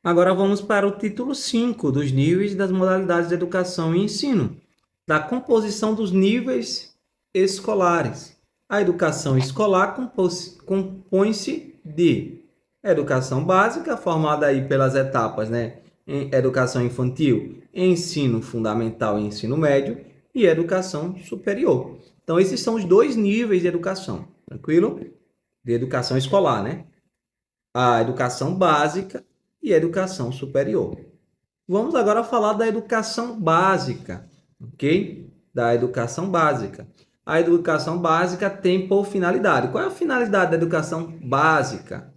Agora vamos para o título 5 dos níveis das modalidades de educação e ensino, da composição dos níveis escolares. A educação escolar compõe-se de educação básica, formada aí pelas etapas, né? Em educação infantil, ensino fundamental e ensino médio, e educação superior. Então, esses são os dois níveis de educação, tranquilo? De educação escolar, né? A educação básica e a educação superior. Vamos agora falar da educação básica, ok? Da educação básica. A educação básica tem por finalidade. Qual é a finalidade da educação básica?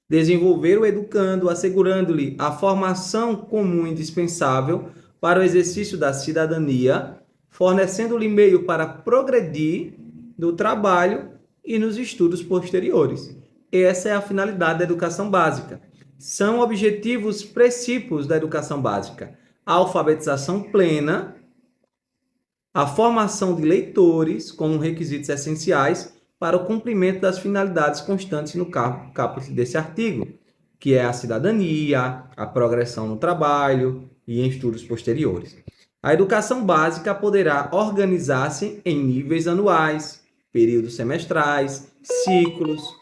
Desenvolver o educando, assegurando-lhe a formação comum indispensável para o exercício da cidadania, fornecendo-lhe meio para progredir no trabalho e nos estudos posteriores. Essa é a finalidade da educação básica. São objetivos princípios da educação básica: a alfabetização plena, a formação de leitores como requisitos essenciais para o cumprimento das finalidades constantes no caput desse artigo, que é a cidadania, a progressão no trabalho e em estudos posteriores. A educação básica poderá organizar-se em níveis anuais, períodos semestrais, ciclos,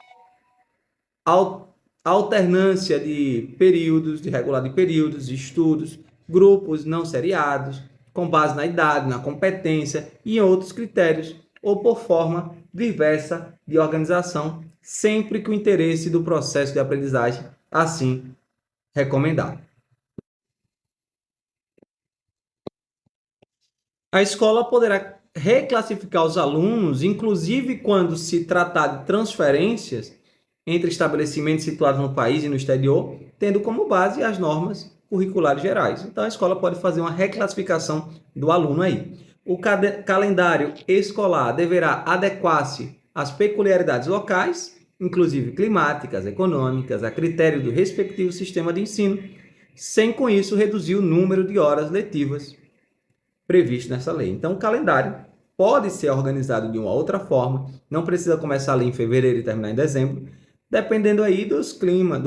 alternância de períodos, de regular de períodos, de estudos, grupos não seriados, com base na idade, na competência e em outros critérios, ou por forma diversa de organização, sempre que o interesse do processo de aprendizagem assim recomendar. A escola poderá reclassificar os alunos, inclusive quando se tratar de transferências entre estabelecimentos situados no país e no exterior, tendo como base as normas curriculares gerais. Então, a escola pode fazer uma reclassificação do aluno aí. O calendário escolar deverá adequar-se às peculiaridades locais, inclusive climáticas, econômicas, a critério do respectivo sistema de ensino, sem com isso reduzir o número de horas letivas previsto nessa lei. Então, o calendário pode ser organizado de uma outra forma, não precisa começar ali em fevereiro e terminar em dezembro, dependendo aí do clima,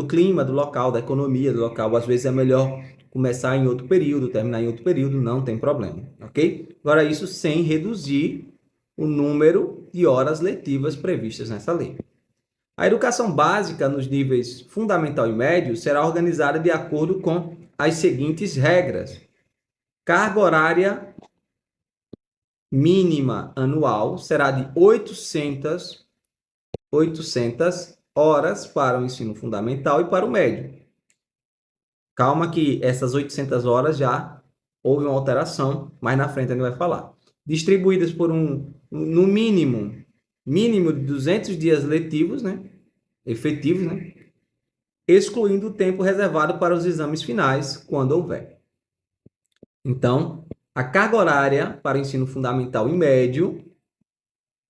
do local, da economia do local. Às vezes é melhor começar em outro período, terminar em outro período, não tem problema, ok? Agora, isso sem reduzir o número de horas letivas previstas nessa lei. A educação básica nos níveis fundamental e médio será organizada de acordo com as seguintes regras: carga horária mínima anual será de 800 horas para o ensino fundamental e para o médio. Calma que essas 800 horas já houve uma alteração, mais na frente a gente vai falar. Distribuídas por no mínimo de 200 dias letivos, né? Efetivos, né? Excluindo o tempo reservado para os exames finais, quando houver. Então, a carga horária para o ensino fundamental e médio,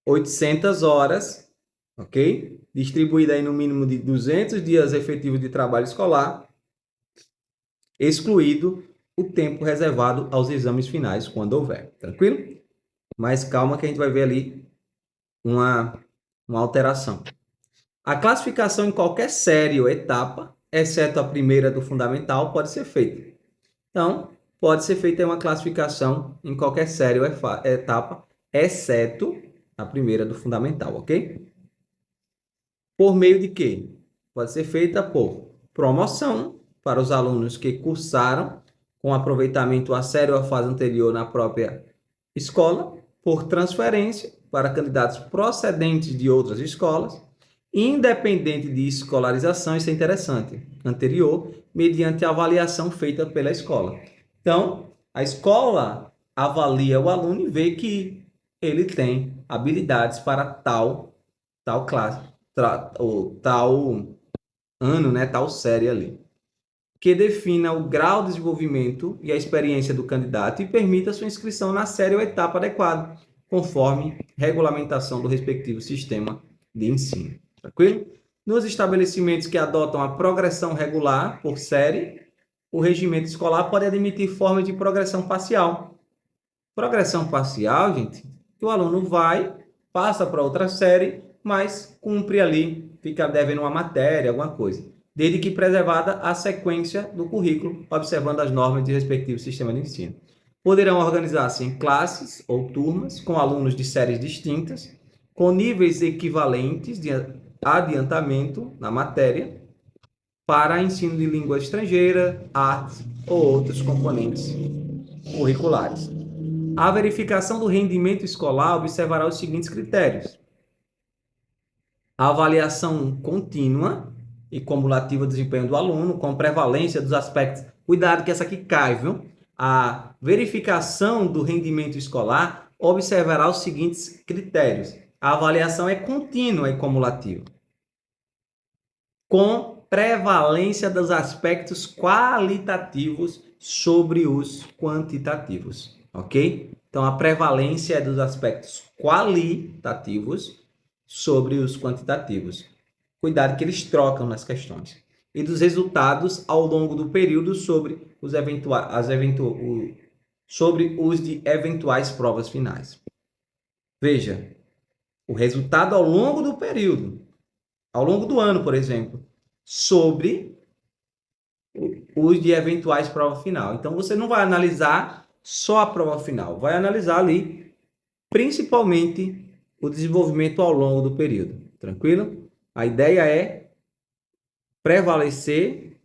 800 horas, ok? Distribuída aí no mínimo de 200 dias efetivos de trabalho escolar, excluído o tempo reservado aos exames finais, quando houver. Tranquilo? Mas calma que a gente vai ver ali uma alteração. A classificação em qualquer série ou etapa, exceto a primeira do fundamental, pode ser feita. Então, pode ser feita uma classificação em qualquer série ou etapa, exceto a primeira do fundamental, ok? Por meio de quê? Pode ser feita por promoção para os alunos que cursaram com aproveitamento a série ou a fase anterior na própria escola, por transferência para candidatos procedentes de outras escolas, independente de escolarização, isso é interessante, anterior, mediante avaliação feita pela escola. Então, a escola avalia o aluno e vê que ele tem habilidades para tal classe, tal ano, né, tal série ali, que defina o grau de desenvolvimento e a experiência do candidato e permita sua inscrição na série ou etapa adequada, conforme regulamentação do respectivo sistema de ensino. Tranquilo? Nos estabelecimentos que adotam a progressão regular por série, o regimento escolar pode admitir formas de progressão parcial. Progressão parcial, gente, que o aluno vai, passa para outra série, mas cumpre ali, fica devendo uma matéria, alguma coisa. desde que preservada a sequência do currículo, observando as normas de respectivo sistema de ensino. Poderão organizar-se em classes ou turmas, com alunos de séries distintas, com níveis equivalentes de adiantamento na matéria, para ensino de língua estrangeira, artes ou outros componentes curriculares. A verificação do rendimento escolar observará os seguintes critérios: a avaliação contínua e cumulativa do desempenho do aluno, com prevalência dos aspectos. Cuidado que essa aqui cai, viu? A verificação do rendimento escolar observará os seguintes critérios: a avaliação é contínua e cumulativa, com prevalência dos aspectos qualitativos sobre os quantitativos, ok? Então, a prevalência é dos aspectos qualitativos sobre os quantitativos. Cuidado que eles trocam nas questões. E dos resultados ao longo do período sobre os de eventuais provas finais. Veja, o resultado ao longo do período, ao longo do ano, por exemplo, sobre os de eventuais provas final. Então, você não vai analisar só a prova final, vai analisar ali, principalmente, o desenvolvimento ao longo do período. Tranquilo? A ideia é prevalecer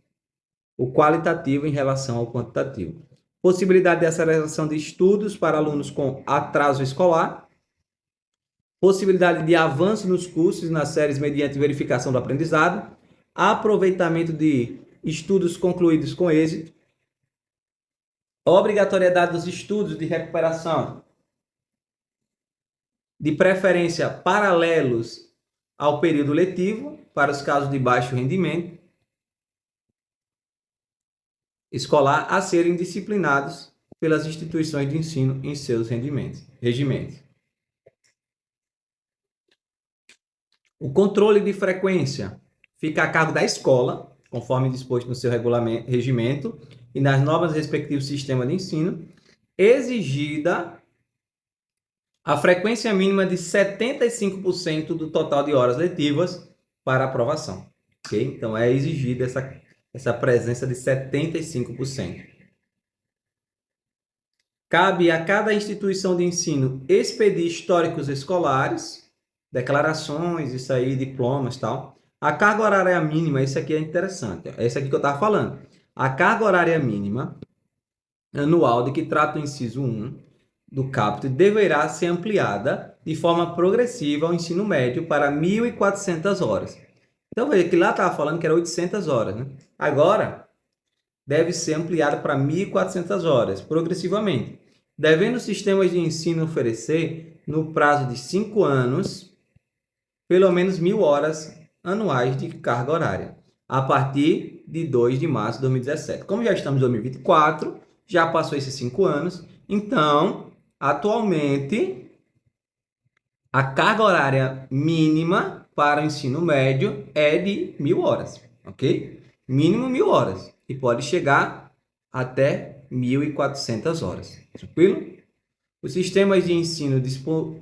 o qualitativo em relação ao quantitativo. Possibilidade de aceleração de estudos para alunos com atraso escolar. Possibilidade de avanço nos cursos e nas séries mediante verificação do aprendizado. Aproveitamento de estudos concluídos com êxito. Obrigatoriedade dos estudos de recuperação, de preferência paralelos ao período letivo, para os casos de baixo rendimento escolar, a serem disciplinados pelas instituições de ensino em seus regimentos. O controle de frequência fica a cargo da escola, conforme disposto no seu regimento e nas normas do respectivo sistema de ensino, exigida a frequência mínima de 75% do total de horas letivas para aprovação. Okay? Então, é exigida essa presença de 75%. Cabe a cada instituição de ensino expedir históricos escolares, declarações, isso aí, diplomas e tal. A carga horária mínima, isso aqui é interessante, é isso aqui que eu estava falando. A carga horária mínima anual de que trata o inciso 1 do caput deverá ser ampliada de forma progressiva ao ensino médio para 1.400 horas. Então, veja que lá estava falando que era 800 horas, né? Agora, deve ser ampliada para 1.400 horas, progressivamente, devendo os sistemas de ensino oferecer, no prazo de 5 anos, pelo menos 1.000 horas anuais de carga horária, a partir de 2 de março de 2017. Como já estamos em 2024, já passou esses 5 anos, então, atualmente, a carga horária mínima para o ensino médio é de 1.000 horas, ok? Mínimo 1.000 horas e pode chegar até 1.400 horas, tranquilo? Os sistemas de ensino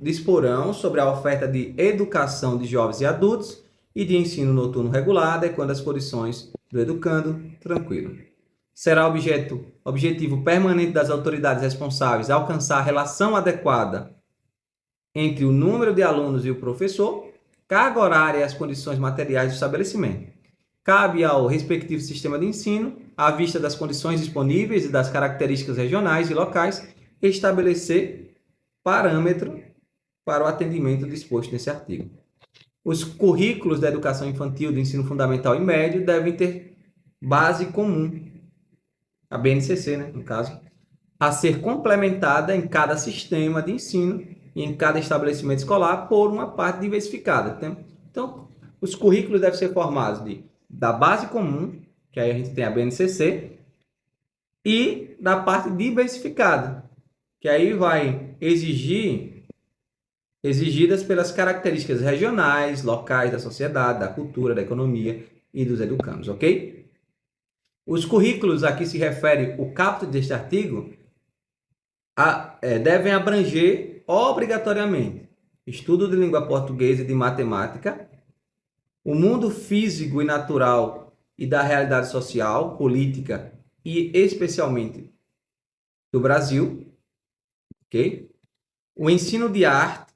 disporão sobre a oferta de educação de jovens e adultos e de ensino noturno regular, adequando as condições do educando, tranquilo. Será objetivo permanente das autoridades responsáveis alcançar a relação adequada entre o número de alunos e o professor, carga horária e as condições materiais do estabelecimento. Cabe ao respectivo sistema de ensino, à vista das condições disponíveis e das características regionais e locais, estabelecer parâmetro para o atendimento disposto nesse artigo. Os currículos da educação infantil, do ensino fundamental e médio devem ter base comum, a BNCC, né, no caso, a ser complementada em cada sistema de ensino e em cada estabelecimento escolar por uma parte diversificada. Então, os currículos devem ser formados da base comum, que aí a gente tem a BNCC, e da parte diversificada, que aí vai exigidas pelas características regionais, locais da sociedade, da cultura, da economia e dos educandos, ok? Os currículos a que se refere o caput deste artigo devem abranger obrigatoriamente estudo de língua portuguesa e de matemática, o mundo físico e natural e da realidade social, política e especialmente do Brasil, ok? O ensino de arte,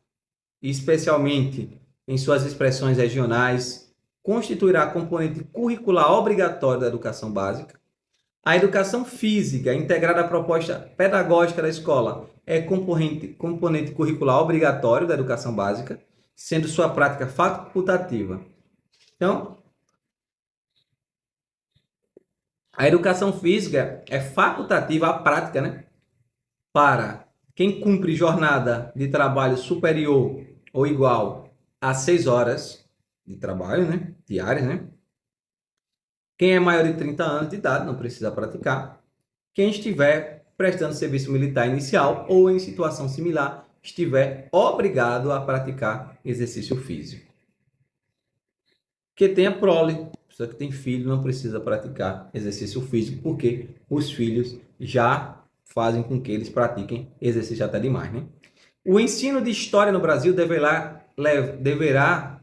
especialmente em suas expressões regionais, constituirá componente curricular obrigatório da educação básica. A educação física, integrada à proposta pedagógica da escola, é componente curricular obrigatório da educação básica, sendo sua prática facultativa. Então, a educação física é facultativa, a prática, né? Para quem cumpre jornada de trabalho superior ou igual a 6 horas de trabalho, né? Diárias, né? Quem é maior de 30 anos de idade não precisa praticar. Quem estiver prestando serviço militar inicial ou em situação similar estiver obrigado a praticar exercício físico. Que tenha prole, pessoa que tem filho não precisa praticar exercício físico, porque os filhos já fazem com que eles pratiquem exercício até demais, né? O ensino de história no Brasil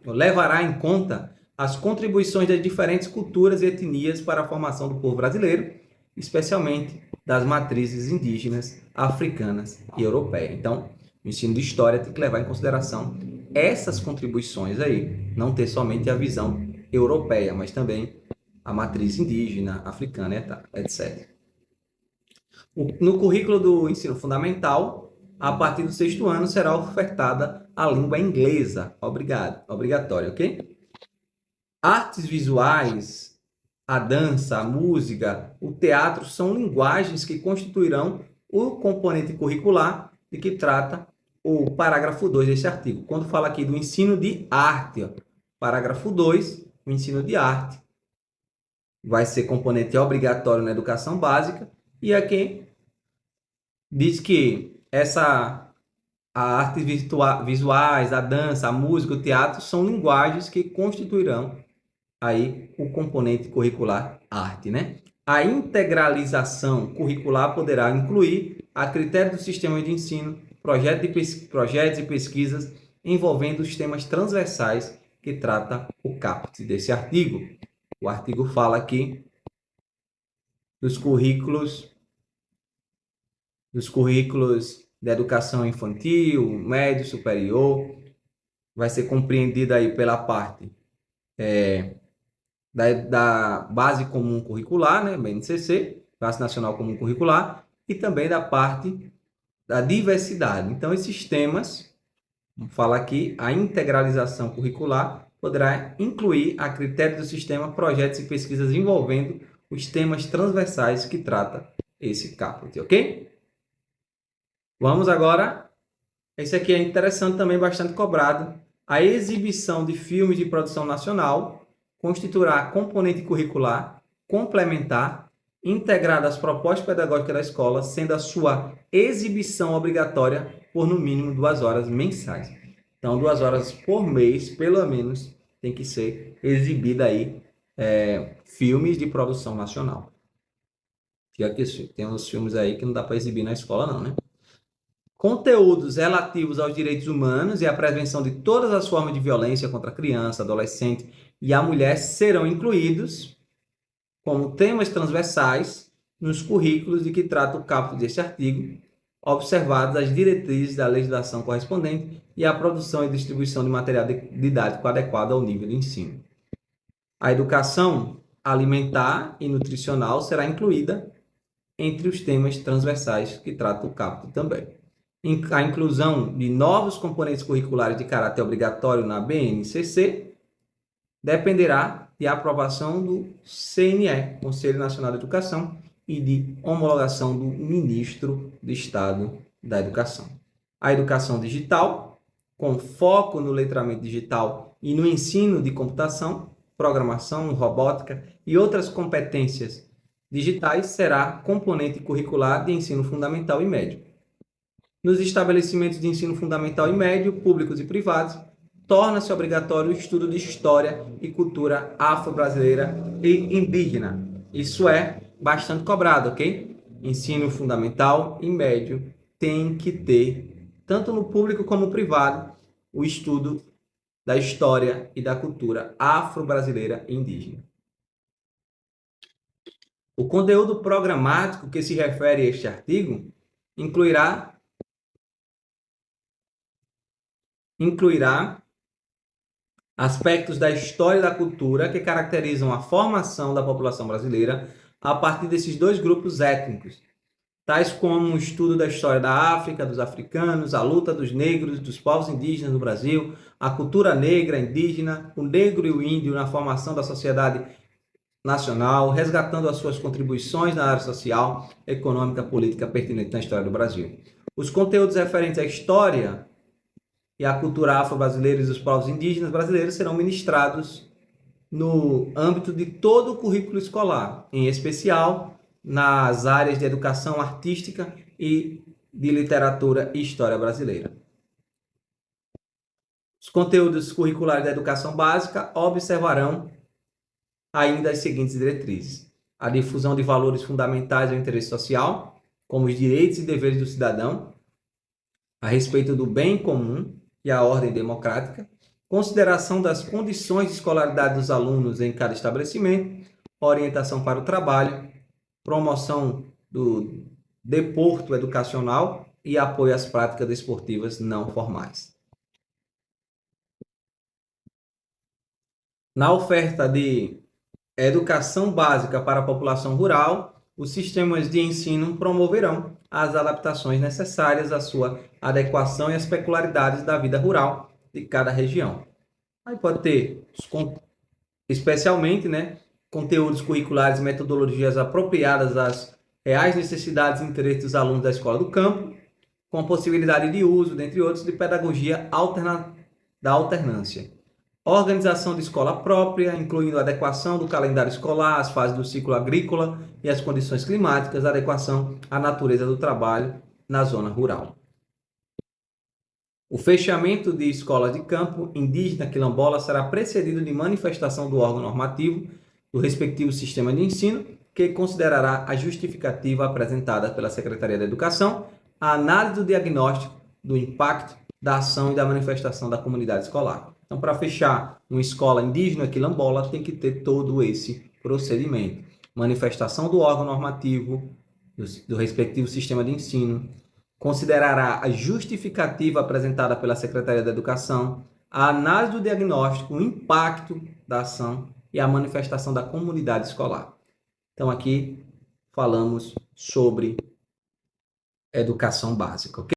levará em conta as contribuições das diferentes culturas e etnias para a formação do povo brasileiro, especialmente das matrizes indígenas, africanas e europeias. Então, o ensino de história tem que levar em consideração essas contribuições aí, não ter somente a visão europeia, mas também a matriz indígena, africana, etc. No currículo do ensino fundamental, a partir do 6º ano, será ofertada a língua inglesa, obrigatória, ok? Artes visuais, a dança, a música, o teatro são linguagens que constituirão o componente curricular de que trata o parágrafo 2 desse artigo. Quando fala aqui do ensino de arte, ó, parágrafo 2, o ensino de arte vai ser componente obrigatório na educação básica, e aqui diz que a artes visuais, a dança, a música, o teatro são linguagens que constituirão aí o componente curricular arte, né? A integralização curricular poderá incluir, a critério do sistema de ensino, projetos e pesquisas envolvendo os temas transversais que trata o caput desse artigo. O artigo fala aqui dos currículos da educação infantil, médio, superior, vai ser compreendida aí pela parte da Base Comum Curricular, né, BNCC, Base Nacional Comum Curricular, e também da parte da diversidade. Então, esses temas, vamos falar aqui, a integralização curricular poderá incluir, a critério do sistema, projetos e pesquisas envolvendo os temas transversais que trata esse caput, ok? Vamos agora, esse aqui é interessante também, bastante cobrado, a exibição de filmes de produção nacional constituirá componente curricular complementar integrada às propostas pedagógicas da escola, sendo a sua exibição obrigatória por no mínimo 2 horas mensais. Então, 2 horas por mês, pelo menos, tem que ser exibida aí filmes de produção nacional. Já que tem uns filmes aí que não dá para exibir na escola não, né? Conteúdos relativos aos direitos humanos e à prevenção de todas as formas de violência contra a criança, adolescente e a mulher serão incluídos como temas transversais nos currículos de que trata o caput deste artigo, observadas as diretrizes da legislação correspondente e a produção e distribuição de material didático adequado ao nível de ensino. A educação alimentar e nutricional será incluída entre os temas transversais que trata o caput também. A inclusão de novos componentes curriculares de caráter obrigatório na BNCC dependerá de aprovação do CNE, Conselho Nacional de Educação, e de homologação do Ministro do Estado da Educação. A educação digital, com foco no letramento digital e no ensino de computação, programação, robótica e outras competências digitais, será componente curricular de ensino fundamental e médio. Nos estabelecimentos de ensino fundamental e médio, públicos e privados, torna-se obrigatório o estudo de história e cultura afro-brasileira e indígena. Isso é bastante cobrado, ok? Ensino fundamental e médio tem que ter, tanto no público como no privado, o estudo da história e da cultura afro-brasileira e indígena. O conteúdo programático que se refere a este artigo incluirá aspectos da história e da cultura que caracterizam a formação da população brasileira a partir desses dois grupos étnicos, tais como o estudo da história da África, dos africanos, a luta dos negros, dos povos indígenas no Brasil, a cultura negra, indígena, o negro e o índio na formação da sociedade nacional, resgatando as suas contribuições na área social, econômica, política pertinente na história do Brasil. Os conteúdos referentes à história e à cultura afro-brasileira e dos povos indígenas brasileiros serão ministrados no âmbito de todo o currículo escolar, em especial nas áreas de educação artística e de literatura e história brasileira. Os conteúdos curriculares da educação básica observarão ainda as seguintes diretrizes: a difusão de valores fundamentais do interesse social, como os direitos e deveres do cidadão, a respeito do bem comum e a ordem democrática, consideração das condições de escolaridade dos alunos em cada estabelecimento, orientação para o trabalho, promoção do deporto educacional e apoio às práticas desportivas não formais. Na oferta de educação básica para a população rural, os sistemas de ensino promoverão as adaptações necessárias à sua adequação e às peculiaridades da vida rural de cada região. Aí pode ter, especialmente, conteúdos curriculares e metodologias apropriadas às reais necessidades e interesses dos alunos da escola do campo, com a possibilidade de uso, dentre outros, de pedagogia da alternância. Organização de escola própria, incluindo a adequação do calendário escolar, as fases do ciclo agrícola e as condições climáticas, adequação à natureza do trabalho na zona rural. O fechamento de escolas de campo indígena quilombola será precedido de manifestação do órgão normativo do respectivo sistema de ensino, que considerará a justificativa apresentada pela Secretaria da Educação, a análise do diagnóstico do impacto da ação e da manifestação da comunidade escolar. Então, para fechar uma escola indígena quilombola, tem que ter todo esse procedimento. Manifestação do órgão normativo, do respectivo sistema de ensino, considerará a justificativa apresentada pela Secretaria da Educação, a análise do diagnóstico, o impacto da ação e a manifestação da comunidade escolar. Então, aqui falamos sobre educação básica, ok?